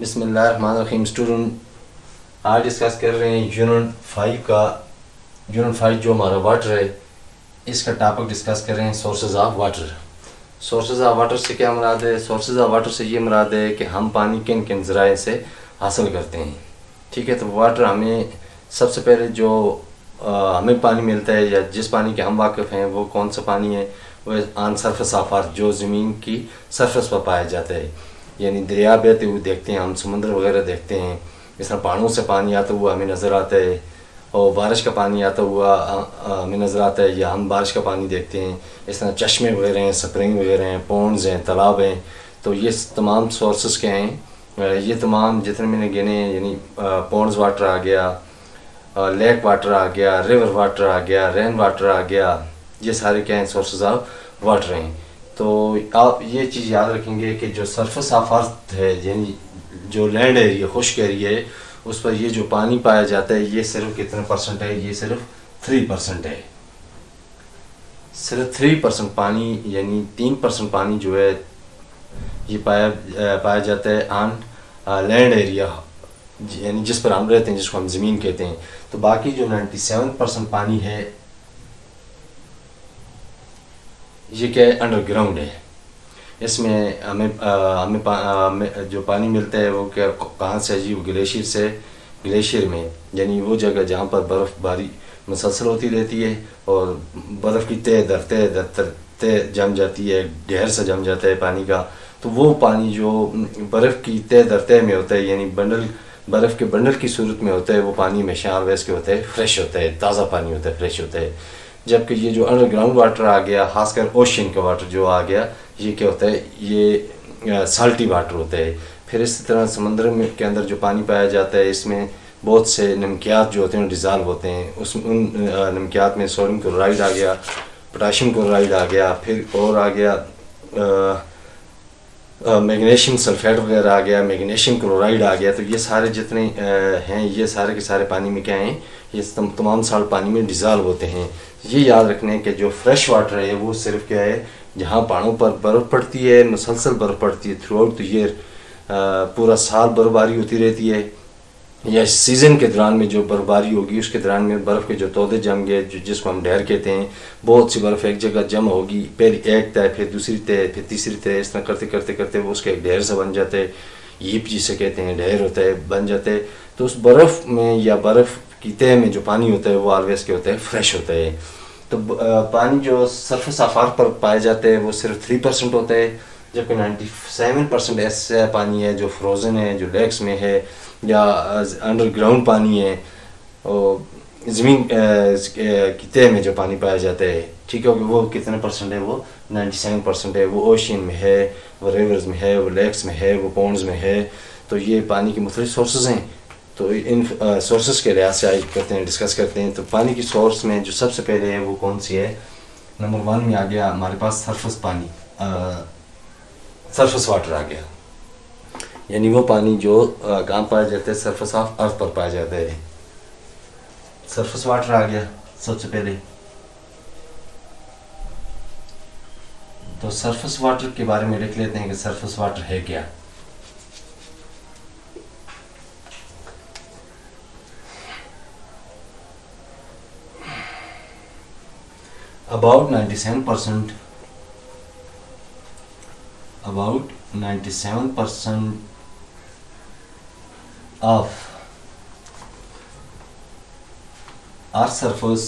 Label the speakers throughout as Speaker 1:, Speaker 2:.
Speaker 1: बिस्मिल्लाहिर्रहमानिर्रहीम। स्टूडेंट, आज डिस्कस कर रहे हैं यूनिट 5 जो हमारा वाटर है, इसका टॉपिक डिस्कस कर रहे हैं sources of water. Sources of water से क्या मुराद है? सोर्सेज ऑफ वाटर से ये मुराद है कि हम पानी किन किन ज़राए से हासिल करते हैं। ठीक है, तो वाटर हमें सबसे पहले जो हमें पानी मिलता है या जिस पानी के हम वाकिफ़ हैं वो कौन सा पानी है? वो ऑन सरफेस ऑफ अर्थ, जो ज़मीन की सरफेस पर पाया जाता है। यानी दरिया बहते हुए देखते हैं हम, समुद्र वगैरह देखते हैं, इस तरह पहाड़ों से पानी आता हुआ हमें नज़र आता है, और बारिश का पानी आता हुआ हमें नज़र आता है, या हम बारिश का पानी देखते हैं। इस तरह चश्मे वगैरह हैं, स्प्रिंग वगैरह हैं, पॉन्ड्स हैं, तालाब हैं। तो ये तमाम सोर्सेस क्या हैं? ये तमाम जितने मैंने गिने, यानी पॉन्ड्स वाटर आ गया, लेक वाटर आ गया, रिवर वाटर आ गया, रेन वाटर आ गया, ये सारे क्या हैं? सोर्सेज ऑफ वाटर हैं। तो आप ये चीज़ याद रखेंगे कि जो सरफेस ऑफ अर्थ है, यानी जो लैंड एरिया, खुश्क एरिया है, उस पर ये जो पानी पाया जाता है ये सिर्फ कितने परसेंट है? ये सिर्फ 3% है। सिर्फ 3% पानी, यानी 3% पानी जो है ये पाया जाता है ऑन लैंड एरिया, यानी जिस पर हम रहते हैं, जिसको हम ज़मीन कहते हैं। तो बाकी जो 97% पानी है ये क्या है? अंडरग्राउंड है। इसमें हमें जो पानी मिलता है वो क्या, कहाँ से है जी? वो ग्लेशियर से। ग्लेशियर में यानी वो जगह जहाँ पर बर्फ़बारी मुसलसल होती रहती है और बर्फ़ की तह जम जाती है, ढेर से जम जाता है पानी का। तो वो पानी जो बर्फ़ की तह दर तह में होता है, यानी बर्फ़ के बंडल की सूरत में होता है, वो पानी हमेशा ऑलवेज के होता है, फ्रेश होता है, ताज़ा पानी होता है, फ्रेश होता है। जबकि ये जो अंडरग्राउंड वाटर आ गया, खासकर ओशन का वाटर जो आ गया, ये क्या होता है? ये साल्टी वाटर होता है। फिर इस तरह समुद्र में के अंदर जो पानी पाया जाता है, इसमें बहुत से नमकियात जो होते हैं डिज़ाल्व होते हैं। उन नमकियात में सोडियम क्लोराइड आ गया, पोटाशियम क्लोराइड आ गया, फिर और आ गया मैग्नीशियम सल्फेट वगैरह आ गया, मैग्नीशियम क्लोराइड आ गया। तो ये सारे जितने हैं, ये सारे के सारे पानी में क्या हैं? ये तमाम साल पानी में डिज़ाल्व होते हैं। ये याद रखने कि जो फ्रेश वाटर है वो सिर्फ क्या है? जहाँ पहाड़ों पर बर्फ़ पड़ती है, मुसलसल बर्फ़ पड़ती है थ्रू आउट द ईयर, पूरा साल बर्फबारी होती रहती है, या सीज़न के दौरान में जो बर्फबारी होगी उसके दौरान में बर्फ़ के जो तोदे जम गए, जिसको हम ढेर कहते हैं, बहुत सी बर्फ़ एक जगह जमा होगी, पहले एक तय, फिर दूसरी तय, फिर तीसरी तय, इस तरह करते करते करते वो उसके एक ढेर से बन जाते हैं। यीप जिसे कहते हैं, ढेर होता है, बन जाते हैं। तो उस बर्फ़ में या बर्फ़ की तय में जो पानी होता है वो ऑलवेज के होता है, फ्रेश होता है। तो पानी जो सरफेस ऑफ अर्थ पर पाए जाते हैं वो सिर्फ 3% होता है, जबकि 97% ऐसा पानी है जो फ्रोज़न है, जो लेक्स में है या अंडरग्राउंड पानी है, और ज़मीन की तह में जो पानी पाया जाता है। ठीक है, वो कितने परसेंट है? वो 97% है। वो ओशन में है, वो रिवर्स में है, वो लेक्स में है, वो पॉन्ड्स में है। तो ये पानी के मुख्तलिफ सोर्सेज हैं। तो इन सोर्सेज के लिहाज से आज करते हैं, डिस्कस करते हैं। तो पानी की सोर्स में जो सबसे पहले है वो कौन सी है? नंबर 1 में आ गया हमारे पास सरफेस पानी, सरफेस वाटर आ गया, यानी वो पानी जो कहाँ पाया जाता है? सरफेस ऑफ अर्थ पर पाया जाता है। सरफेस वाटर आ गया सबसे पहले। तो सरफेस वाटर के बारे में लिख लेते हैं कि सरफेस वाटर है क्या। About 97% of Earth's surface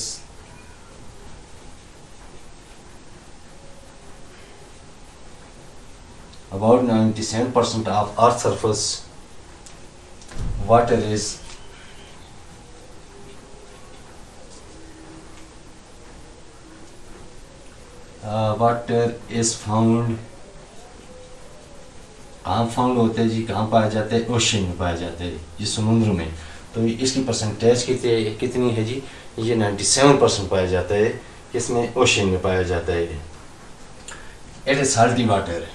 Speaker 1: about 97% of Earth's surface water is found. कहाँ फाउंड होता है जी? कहाँ पाया जाता है? ओशन में पाया जाता है, ये समुद्र में। तो इसकी परसेंटेज कितनी है जी? ये 97% पाया जाता है, इसमें ओशन में पाया जाता है। It is salty water,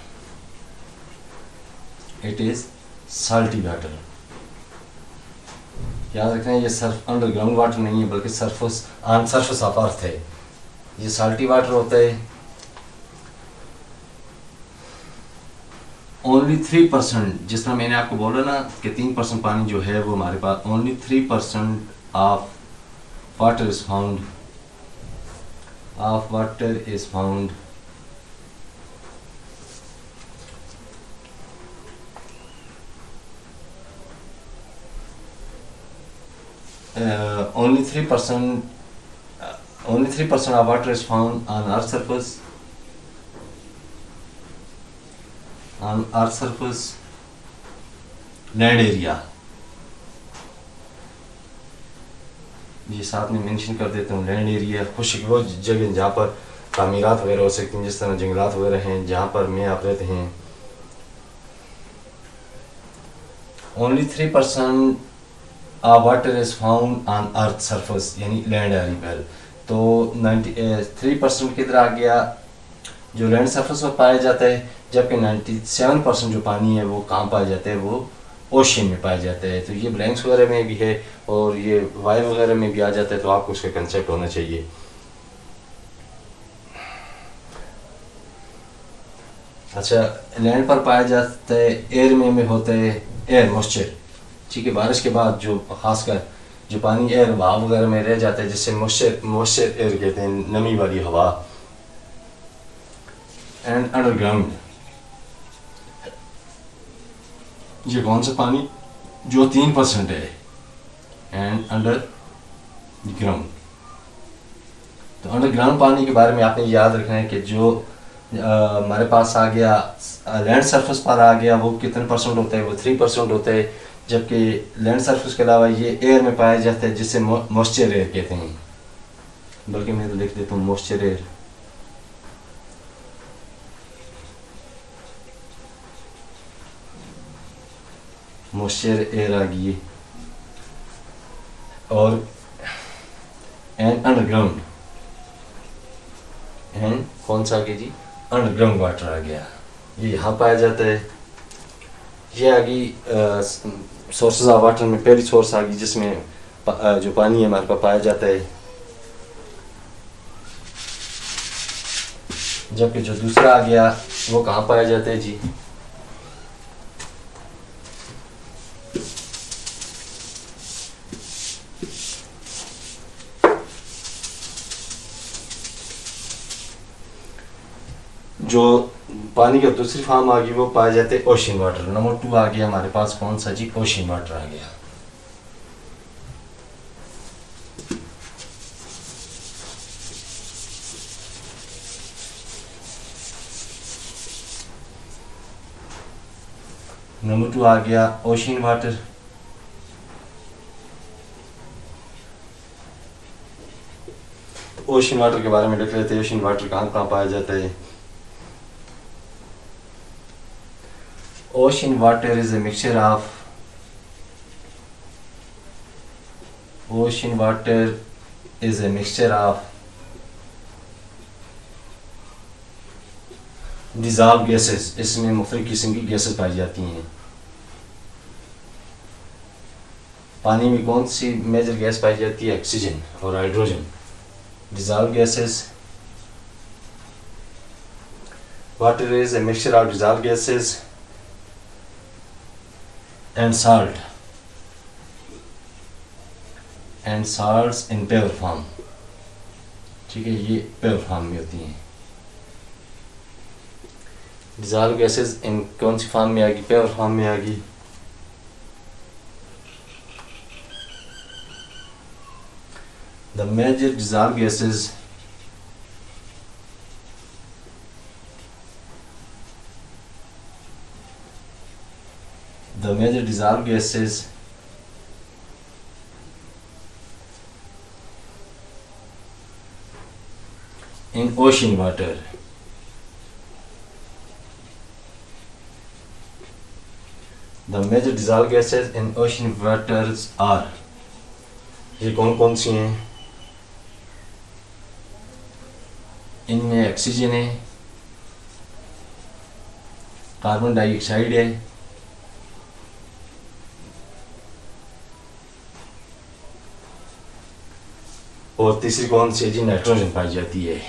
Speaker 1: it is salty water. याद रखना है, ये सर्फ अंडरग्राउंड वाटर नहीं है, बल्कि surface on surface of earth है। ये साल्टी वाटर होता है। ओनली 3%, जिस तरह मैंने आपको बोला ना कि 3% पानी जो है वो हमारे पास, only 3% of water is found, of water is found only 3% only 3% of water is found on earth surface, land area. ये साथ में मेंशन कर देता हूँ, लैंड एरिया खुशक वो जगह जहाँ पर तामीरात वगैरह हो सकती हैं, जिस तरह जंगलात वगैरह हैं जहाँ पर मैं आप रहते हैं। Only 3% water is found on earth surface, यानी लैंड एरिया पर। तो 93% किधर आ गया, जो लैंड सरफेस पर पाया जाता है, जबकि 97% जो पानी है वो कहाँ पाया जाता है, वो ओशन में पाया जाता है। तो ये ब्लैंक्स वगैरह में भी है और ये वाई वगैरह में भी आ जाता है, तो आपको उसका कंसेप्ट होना चाहिए। अच्छा, लैंड पर पाया जाता है, एयर में होता है एयर मॉइस्चर, ठीक है। बारिश के बाद जो खासकर जो पानी एयर भाव वगैरह में रह जाता है, जिससे मॉइस्चर एयर कहते हैं, नमी वाली हवा। एंड अंडरग्राउंड, ये कौन सा पानी जो 3% है, एंड अंडर ग्राउंड। तो अंडरग्राउंड पानी के बारे में आपने याद रखना है कि जो हमारे पास आ गया लैंड सरफेस पर आ गया, वो कितने परसेंट होता है, वो 3% होता है, जबकि लैंड सरफेस के अलावा ये एयर में पाया जाता है, जिससे मॉइस्चर एयर कहते हैं। बल्कि मैं तो लिख देता हूँ मॉइस्चर एयर। मॉइस्चर एयर आ गई। और एंड अंडरग्राउंड, एंड कौन सा आ गया जी, अंडरग्राउंड वाटर आ गया, ये यहाँ पाया जाता है। ये आ गई सोर्सेज ऑफ वाटर में पहली सोर्स आ गई, जिसमें जो पानी है हमारे पास पाया जाता है। जबकि जो दूसरा आ गया वो कहाँ पाया जाता है जी, जो पानी का दूसरी फॉर्म आ गई वो पाया जाते हैं ओशन वाटर। नंबर 2 आ गया हमारे पास कौन सा जी, ओशन वाटर आ गया। नंबर 2 आ गया ओशन वाटर। ओशन वाटर के बारे में लिख लेते हैं, ओशन वाटर कहाँ कहाँ पाया जाता है। Ocean water is a mixture of dissolved gases। इसमें मुख्तलिफ किस्म की गैसेस पाई जाती हैं। पानी में कौन सी मेजर गैस पाई जाती है, ऑक्सीजन और hydrogen. dissolved gases, water is a mixture of dissolved gases and salts in pure form, ठीक है, ये pure form में होती हैं। dissolved gases इन कौन सी फॉर्म में आ गई, pure form में आ गई। the major dissolved gases in ocean water are, ये कौन कौन सी हैं, इनमें ऑक्सीजन है, कार्बन डाइऑक्साइड है, और तीसरी कौन सी जी, नाइट्रोजन पाई जाती है।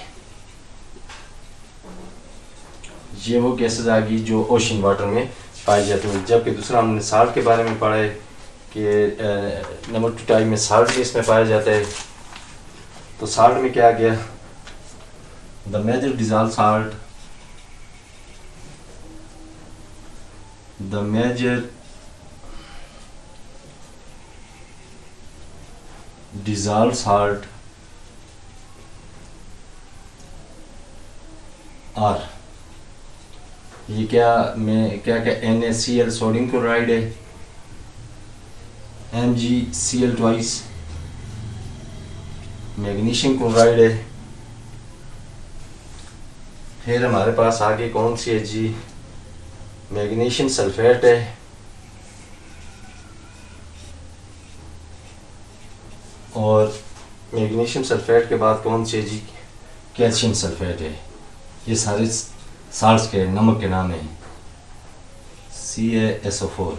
Speaker 1: ये वो गैसेस आ गई जो ओशन वाटर में पाई जाती हैं। जबकि दूसरा हमने साल्ट के बारे में पढ़ा है कि नंबर 2 टाइप में साल्ट भी इसमें पाया जाता है। तो साल्ट में क्या गया, the major dissolve salt, the major dissolved salt और ये क्या NaCl सोडियम क्लोराइड है, MgCl ट्वाइस मैग्नीशियम क्लोराइड है। फिर हमारे पास आगे कौन सी है जी, मैग्नीशियम सल्फेट है, और मैग्नीशियम सल्फेट के बाद कौन सी है जी, कैल्शियम सल्फेट है। ये सारे साल्ट्स के नमक के नाम हैं, CaSO4।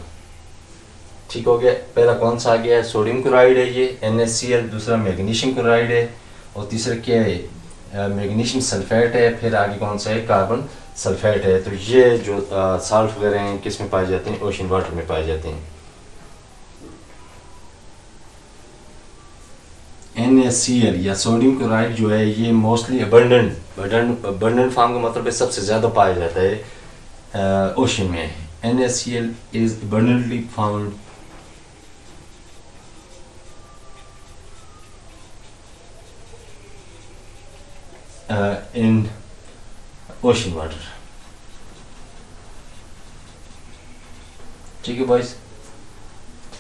Speaker 1: ठीक हो गया। पहला कौन सा आ गया है, सोडियम क्लोराइड है ये NaCl, दूसरा मैग्नीशियम क्लोराइड है, और तीसरा क्या है, मैग्नीशियम सल्फेट है। फिर आगे कौन सा है, कार्बन सल्फेट है। तो ये जो साल्ट वगैरह हैं किस में पाए जाते हैं, ओशन वाटर में पाए जाते हैं। NaCl या सोडियम क्लोराइड जो है ये मोस्टली अबंडेंट फॉर्म का मतलब है सबसे ज़्यादा पाया जाता है ओशन में। NaCl is abundantly found in ocean water। ठीक है बॉयज।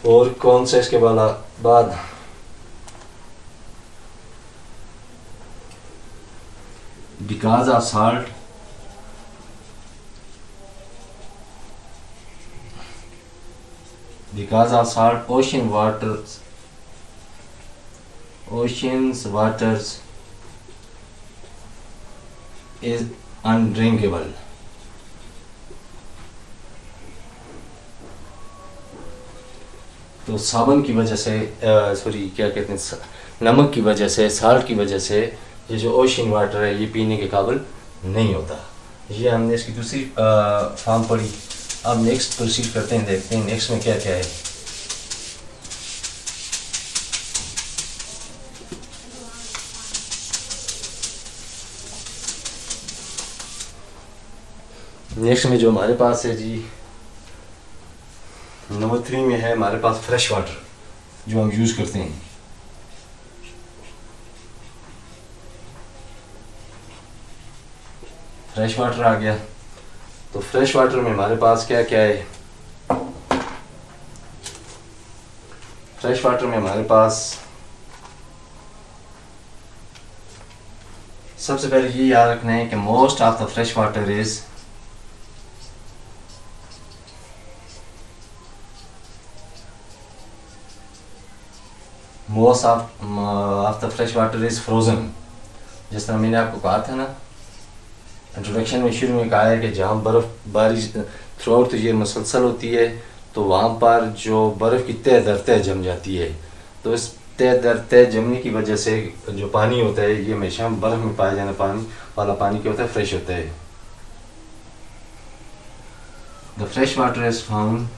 Speaker 1: और कौन सा इसके बाद because of salt ocean's waters is undrinkable। तो साबुन की वजह से क्या कहते हैं, नमक की वजह से, साल्ट की वजह से ये जो ओशन वाटर है ये पीने के काबिल नहीं होता। ये हमने इसकी दूसरी फॉर्म पढ़ी। अब नेक्स्ट प्रोसीड करते हैं, देखते हैं नेक्स्ट में क्या क्या है। नेक्स्ट में जो हमारे पास है जी, नंबर 3 में है हमारे पास फ्रेश वाटर जो हम यूज़ करते हैं। फ्रेश वाटर आ गया। तो फ्रेश वाटर में हमारे पास क्या क्या है, फ्रेश वाटर में हमारे पास सबसे पहले ये याद रखना है कि most of the fresh water is most of the fresh water is frozen. जिस तरह मैंने आपको कहा था ना इंट्रोडक्शन में, शुरू में कहा है कि जहाँ बारिश थ्रू आउट ईयर मुसलसल होती है तो वहाँ पर जो बर्फ़ की तह दर तह जम जाती है। तो इस तह दर तह जमने की वजह से जो पानी होता है ये हमेशा बर्फ़ में पाया जाने पानी वाला पानी क्या होता है, फ्रेश होता है। The fresh water is found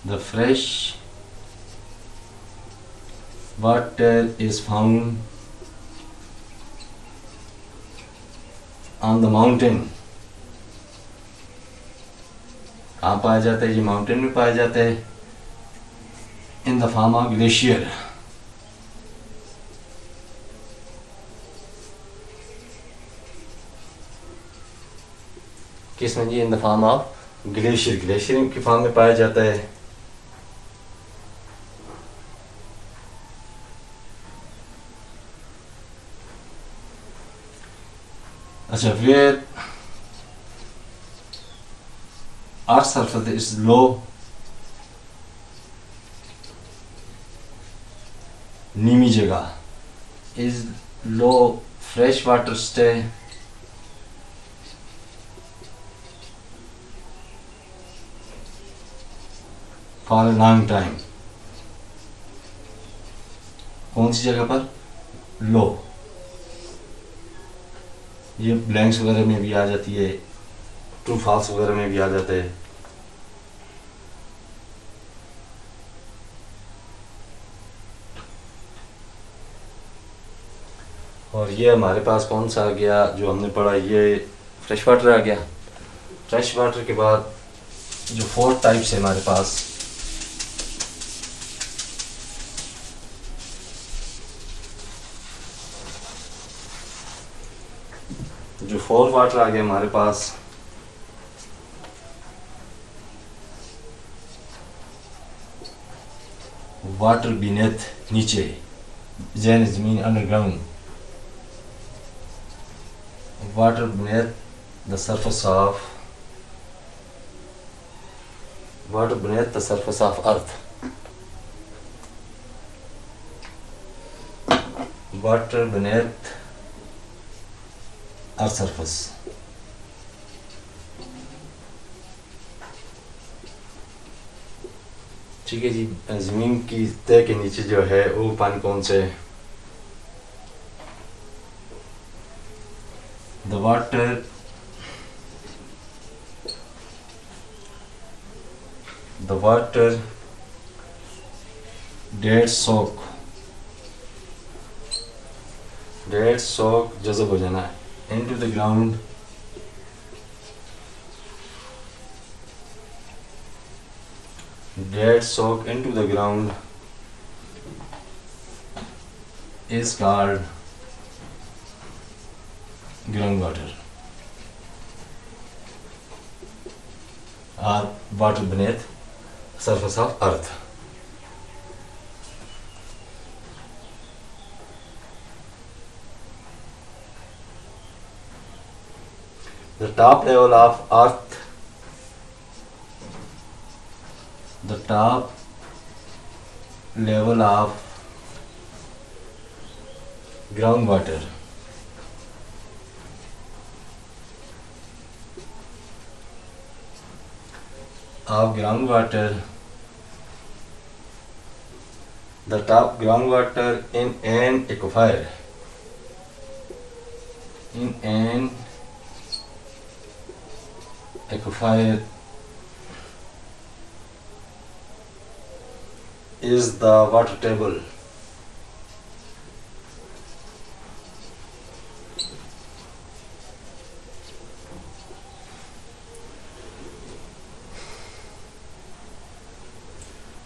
Speaker 1: the fresh water is found on the mountain। कहाँ पाया जाता है, ये माउंटेन में पाया जाता है। In the form of glacier. किस में जी, in the form of glacier, glacier की फॉर्म में पाया जाता है। अच्छा, where earth surface is low, नीमी जगह, is low, fresh water stay for a long time। कौन सी जगह पर, लो ये ब्लैंक्स वगैरह में भी आ जाती है, ट्रू फॉल्स वगैरह में भी आ जाते हैं। और ये हमारे पास कौन सा आ गया जो हमने पढ़ा, ये फ्रेश वाटर आ गया। फ्रेश वाटर के बाद जो 4 टाइप्स है हमारे पास, जो 4 वाटर आ गया हमारे पास, वाटर बीनेथ नीचे, जैन जमीन underground, water beneath the surface of water beneath the surface of earth, water beneath earth surface। ठीक है जी, ज़मीन की तह के नीचे जो है वो पानी कौन से है? The water dead soak जज़ब हो जाना है into the ground, dead soak into the ground is called groundwater or water beneath surface of earth। The top level of earth, the top level of groundwater the top groundwater in an aquifer, is the water table।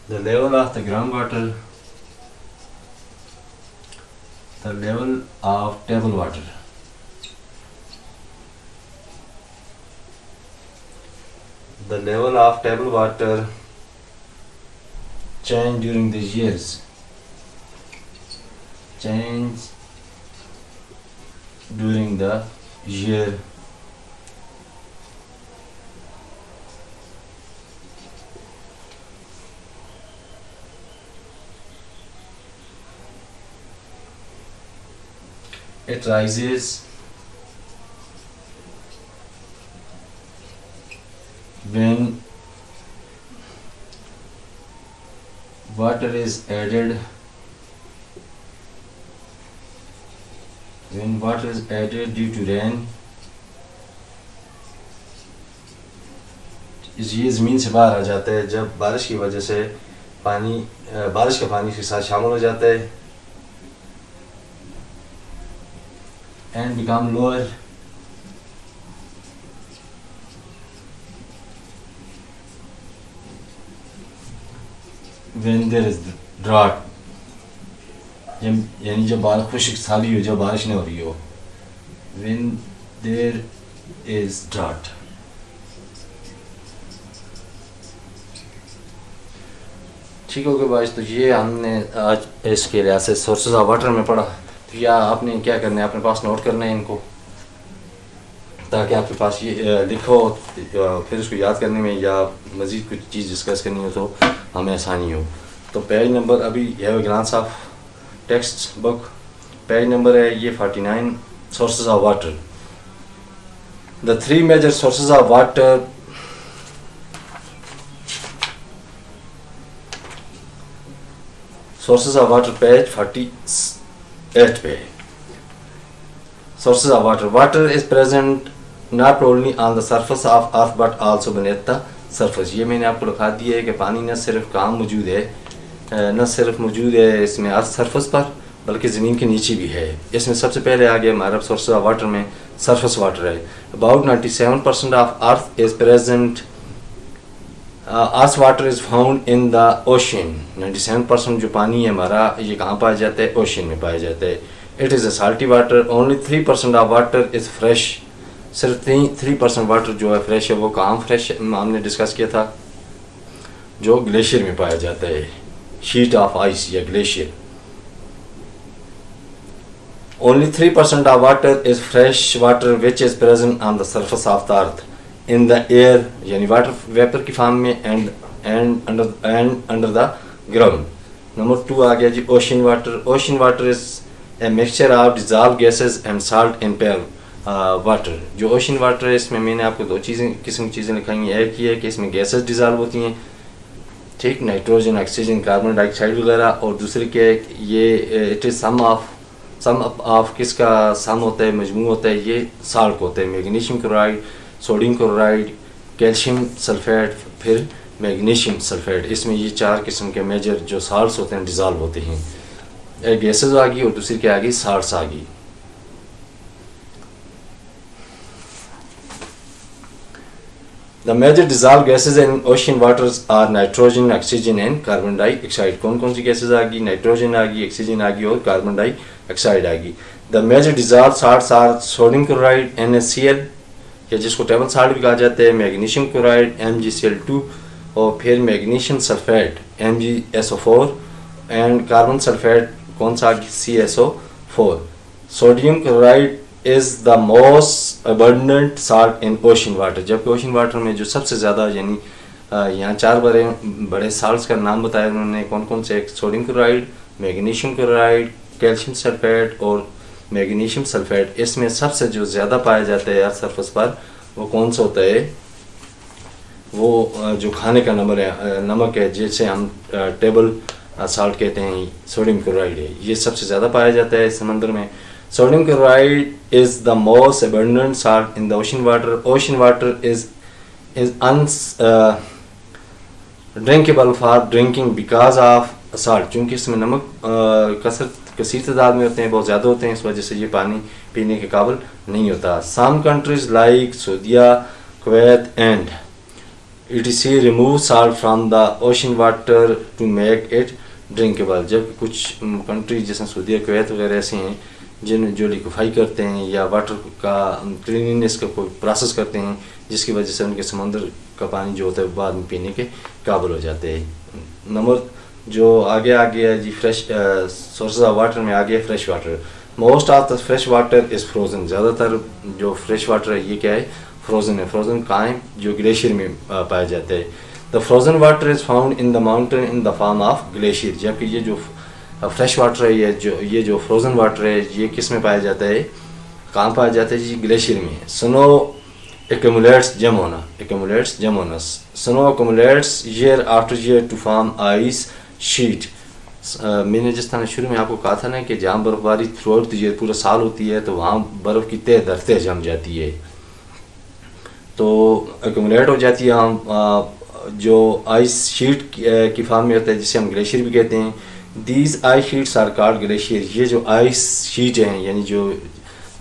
Speaker 1: The level of the groundwater, the level of table water, the level of table water change during the years, change during the year it rises when water is added due to rain। ये ज़मीन से बाहर आ जाता है जब बारिश की वजह से पानी, बारिश का पानी के साथ शामिल हो जाता है and become lower when there is drought, यानी जब बारिश खुश्क साली हो, जब बारिश नहीं हो रही हो, when there is drought। ठीक हो गया बाइस, तो ये हमने आज इसके लिहाज से सोर्सेज ऑफ वाटर में पढ़ा। तो या आपने क्या करना है, अपने पास नोट करना है इनको, ताकि आपके पास ये लिखो, फिर उसको याद करने में या मज़ीद कुछ चीज़ डिस्कस करनी हो तो हमें आसानी हो। तो पेज नंबर, अभी have a glance of textbook, page number है ये 49, sources of water. The 3 major sources of water, sources of water page 48 पे। sources of water. Water is present not only on the surface of earth but also beneath the surface. ये मैंने आपको दिखा दिया है कि पानी न सिर्फ कहाँ मौजूद है, न सिर्फ मौजूद है इसमें अर्थ सरफेस पर, बल्कि ज़मीन के नीचे भी है। इसमें सबसे पहले आ गया हमारा सोर्स ऑफ वाटर में सरफेस वाटर है। About 97% of earth is present, earth water is found in the ocean. 97% जो पानी है हमारा ये कहाँ पाया जाता है? ओशन में पाया जाता है। It is a salty water. Only 3% of water is fresh. सिर्फ 3% वाटर जो है फ्रेश है। वो कहाँ फ्रेश हमने डिस्कस किया था? जो ग्लेशियर में पाया जाता है, शीट ऑफ आइस या glacier. Only 3% of water is fresh water which is present on the surface of the earth, in the air यानी वाटर वेपर की फॉर्म में and under the ground. Number 2 आ गया जी ocean water. Ocean water is a mixture of dissolve gases and salt in pure water. जो ocean water है इसमें मैंने आपको दो किस्म की चीज़ें लिखाई हैं। एक ये है कि इसमें गैसेस डिजॉल्व होती हैं, ठीक, नाइट्रोजन, ऑक्सीजन, कार्बन डाइऑक्साइड वगैरह, और दूसरी क्या है ये इट इज़ सम ऑफ किसका सम होता है, मजमू होता है, ये साल्ट होता है। Magnesium chloride, sodium chloride, calcium sulphate, फिर मैग्नीशियम सल्फेट। इसमें ये 4 किस्म के मेजर जो साल्ट्स होते हैं डिज़ॉल्व होते हैं। एक गैसेज आ गई और दूसरी क्या आ गई? साल्ट्स आ गई। The major dissolved gases in ocean waters are nitrogen, oxygen and carbon dioxide. कौन कौन सी गैसेज आ गई? नाइट्रोजन आ गई, ऑक्सीजन आ गई और कार्बन डाइऑक्साइड आ गई। The major dissolved salts are sodium chloride NaCl, या जिसको टेबल साल्ट भी कहा जाता है, मैग्नीशियम क्लोराइड MgCl2, और फिर magnesium sulphate MgSO4 and carbon sulphate कौन सा? CSO4। Sodium chloride is the most abundant salt in ocean water. जबकि ओशन वाटर में जो सबसे ज़्यादा यानी यहाँ 4 बड़े साल्ट्स का नाम बताया उन्होंने, कौन कौन से? Sodium chloride, magnesium chloride, calcium sulphate और मैग्नीशियम सल्फेट। इसमें सबसे जो ज़्यादा पाया जाता है अर्थ सरफेस पर वो कौन सा होता है? वो जो खाने का नमक है जिसे हम टेबल साल्ट कहते हैं, सोडियम क्लोराइड है। ये सबसे ज़्यादा पाया जाता है समंदर में। Sodium chloride is the most abundant salt in the ocean water. Ocean water is drinkable for drinking because of salt. क्योंकि इसमें नमक कसीर तादाद में होते हैं, बहुत ज़्यादा होते हैं, इस वजह से ये पानी पीने के काबिल नहीं होता। Some countries like Saudi, Kuwait and etc. remove salt from the ocean water to make it drinkable. जबकि कुछ कंट्री जैसे सऊदी, कुवैत वगैरह ऐसे हैं जो लिक्विफाई करते हैं या वाटर का क्लीनिनेस का कोई प्रोसेस करते हैं, जिसकी वजह से उनके समंदर का पानी जो होता है बाद में पीने के काबिल हो जाते हैं। नंबर जो आगे आ गया जी फ्रेश सोर्सेज ऑफ वाटर में आ गया fresh water. Most of the fresh water is frozen. ज़्यादातर जो फ्रेश वाटर है ये क्या है? फ्रोजन है। फ्रोजन कहाँ है? जो ग्लेशियर में पाया जाता है। The frozen water is found in the mountain in the form of glacier. जबकि ये जो फ्रेश वाटर है, ये जो फ्रोजन वाटर है, ये किस में पाया जाता है? कहाँ पाया जाता है जी? ग्लेशियर में। स्नो एक्यूमुलेट्स जम होना। Snow accumulates year after year to form ice sheet. मैंने जिस तरह शुरू में आपको कहा था ना कि जहाँ बर्फबारी थ्रू आउट ईयर पूरा साल होती है तो वहाँ बर्फ़ की तह दर तह जम जाती है, तो एक्यूमुलेट हो जाती है जो आइस शीट की फॉर्म में होता है, जिसे हम ग्लेशियर भी कहते हैं। These ice sheets are called glacier. ये जो आइस शीट हैं यानी जो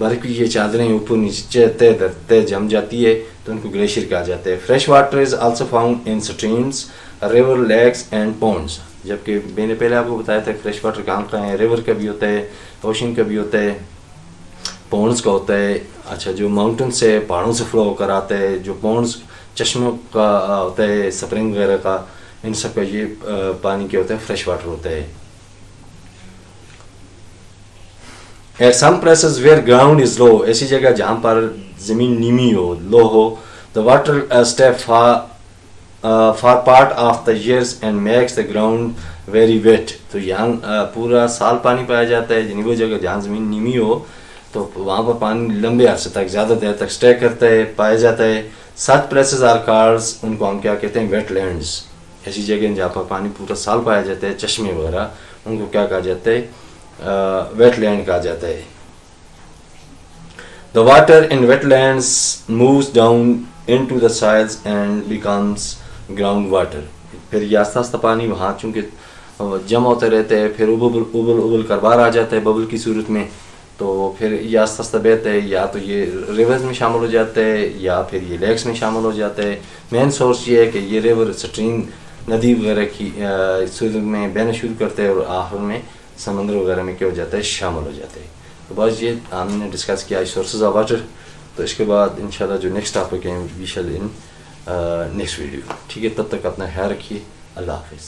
Speaker 1: बर्फ़ की ये चादरें ऊपर नीचे तय जम जाती है तो उनको ग्लेशियर कहा जाता है। Fresh water is also found in streams, river, lakes and ponds. जबकि मैंने पहले आपको बताया था फ्रेश वाटर कहाँ कहाँ है, रिवर का भी होता है, ओशन का भी होता है, पॉन्ड्स का होता है। अच्छा, जो माउंटेन से पहाड़ों से फ्लो होकर आता है, जो पॉन्ड्स चश्मों का होता है, स्प्रिंग वगैरह का, इन सब का ये पानी क्या होता है? फ्रेश वाटर होता है। At some places where ground is low, ऐसी जगह जहाँ पर ज़मीन नीमी हो, लो हो, the water step for part of the years and makes the ground very wet. तो यहाँ पूरा साल पानी पाया जाता है। यानी वो जगह जहाँ ज़मीन नीमी हो तो वहाँ पर पानी लंबे अरसे तक, ज़्यादा देर तक स्टे करता है, पाया जाता है। Such places are called, उनको हम क्या कहते हैं? wetlands। ऐसी जगह जहाँ पर पानी पूरा साल पाया जाता है, चश्मे वगैरह, उनको क्या कहा जाता है? वेटलैंड कहा जाता है। The water in wetlands moves down into the soils and becomes groundwater. फिर ये आस्ता आस्ता पानी वहाँ चूँकि जमा होते रहते हैं, फिर उबल कर बाहर आ जाता है बबल की सूरत में, तो फिर ये आस्ता आस्ता बहते हैं, या तो ये रिवर्स में शामिल हो जाते हैं या फिर ये लेक्स में शामिल हो जाते हैं। मेन सोर्स ये है कि ये रिवर स्ट्रीम नदी वगैरह की सूरत में बहना शुरू करते हैं और आखिर में समंदर वगैरह में क्या हो जाता है, शामिल हो जाते हैं। तो बस ये हमने डिस्कस किया सोर्सेज ऑफ वाटर। तो इसके बाद इंशाल्लाह जो नेक्स्ट टॉपिक है we shall in next video. ठीक है, तब तक अपना ख्याल रखिए। अल्लाह हाफिज़।